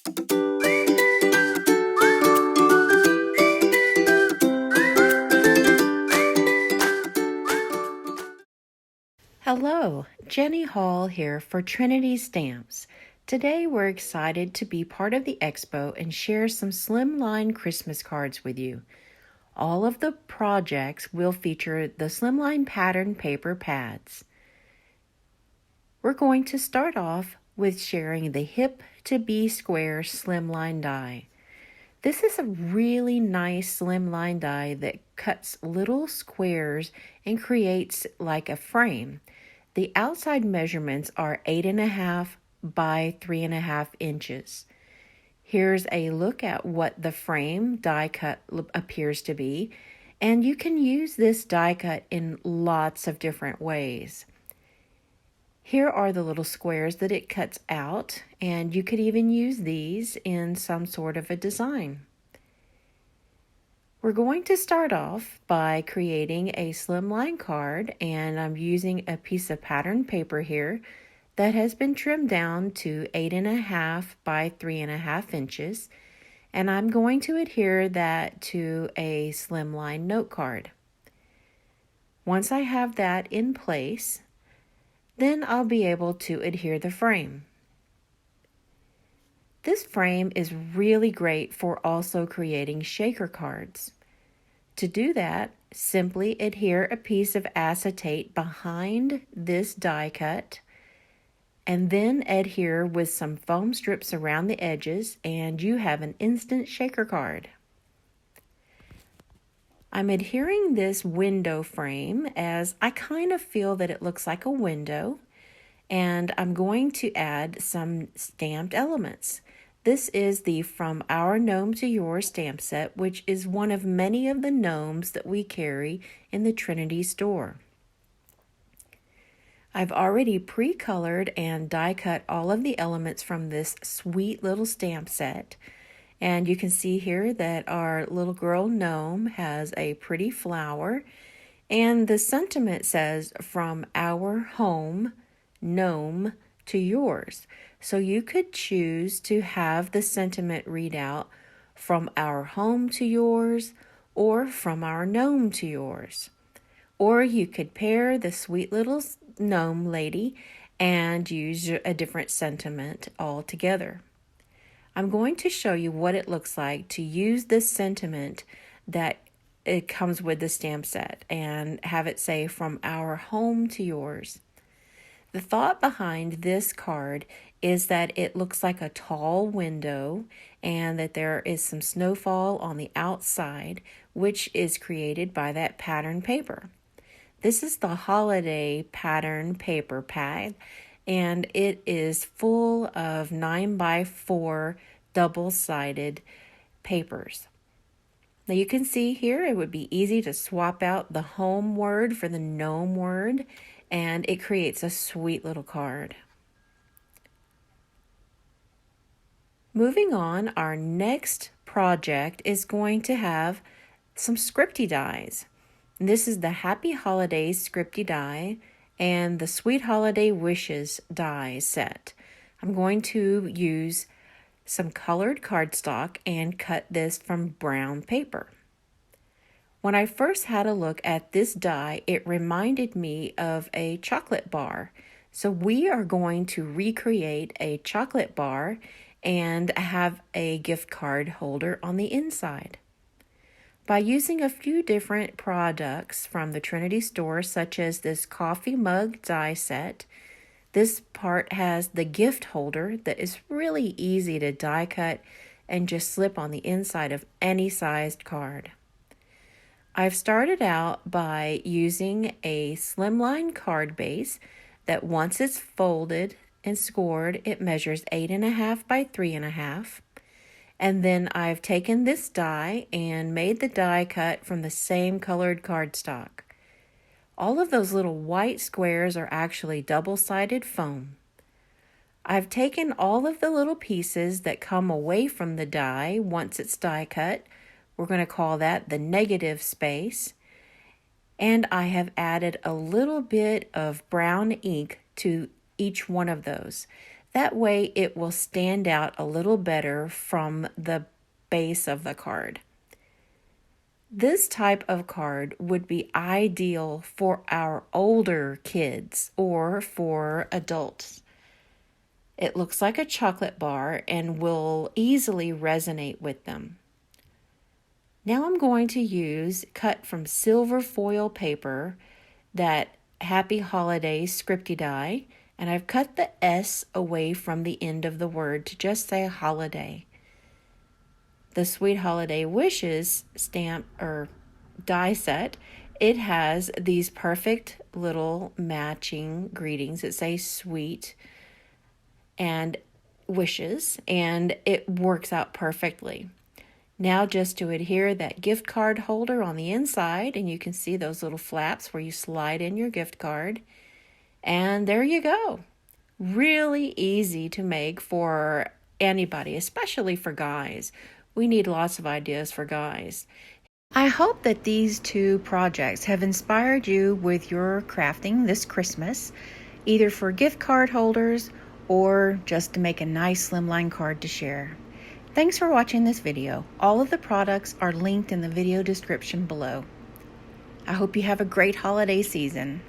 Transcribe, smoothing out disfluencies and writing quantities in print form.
Hello, Jenny Hall here for Trinity Stamps. Today we're excited to be part of the expo and share some Slimline Christmas cards with you. All of the projects will feature the Slimline pattern paper pads. We're going to start off with sharing the Hip to Be Square Slimline die. This is a really nice slimline die that cuts little squares and creates like a frame. The outside measurements are 8.5 by 3.5 inches. Here's a look at what the frame die cut appears to be, and you can use this die cut in lots of different ways. Here are the little squares that it cuts out, and you could even use these in some sort of a design. We're going to start off by creating a slimline card, and I'm using a piece of pattern paper here that has been trimmed down to 8.5 by 3.5 inches, and I'm going to adhere that to a slimline note card. Once I have that in place, then I'll be able to adhere the frame. This frame is really great for also creating shaker cards. To do that, simply adhere a piece of acetate behind this die cut, and then adhere with some foam strips around the edges, and you have an instant shaker card. I'm adhering this window frame as I kind of feel that it looks like a window, and I'm going to add some stamped elements. This is the From Our Gnome to Yours stamp set, which is one of many of the gnomes that we carry in the Trinity store. I've already pre-colored and die cut all of the elements from this sweet little stamp set. And you can see here that our little girl gnome has a pretty flower, and the sentiment says, "From our home, gnome, to yours." So you could choose to have the sentiment read out, "From our home to yours," or "From our gnome to yours." Or you could pair the sweet little gnome lady and use a different sentiment altogether. I'm going to show you what it looks like to use this sentiment that it comes with the stamp set and have it say, "From our home to yours." The thought behind this card is that it looks like a tall window and that there is some snowfall on the outside, which is created by that pattern paper. This is the holiday pattern paper pad, and it is full of 9x4 double-sided papers. Now you can see here it would be easy to swap out the home word for the gnome word, and it creates a sweet little card. Moving on, our next project is going to have some scripty dies. This is the Happy Holidays scripty die and the Sweet Holiday Wishes die set. I'm going to use some colored cardstock and cut this from brown paper. When I first had a look at this die, it reminded me of a chocolate bar. So we are going to recreate a chocolate bar and have a gift card holder on the inside. By using a few different products from the Trinity store, such as this coffee mug die set, this part has the gift holder that is really easy to die cut and just slip on the inside of any sized card. I've started out by using a slimline card base that once it's folded and scored, it measures 8.5 by 3.5. And then I've taken this die and made the die cut from the same colored cardstock. All of those little white squares are actually double-sided foam. I've taken all of the little pieces that come away from the die once it's die cut. We're going to call that the negative space. And I have added a little bit of brown ink to each one of those. That way it will stand out a little better from the base of the card. This type of card would be ideal for our older kids or for adults. It looks like a chocolate bar and will easily resonate with them. Now I'm going to use cut from silver foil paper that Happy Holidays scripty die, and I've cut the S away from the end of the word to just say holiday. The Sweet Holiday Wishes stamp or die set, it has these perfect little matching greetings that say sweet and wishes, and it works out perfectly. Now just to adhere that gift card holder on the inside, and you can see those little flaps where you slide in your gift card. And there you go. Really easy to make for anybody, especially for guys. We need lots of ideas for guys. I hope that these two projects have inspired you with your crafting this Christmas, either for gift card holders or just to make a nice slimline card to share. Thanks for watching this video. All of the products are linked in the video description below. I hope you have a great holiday season.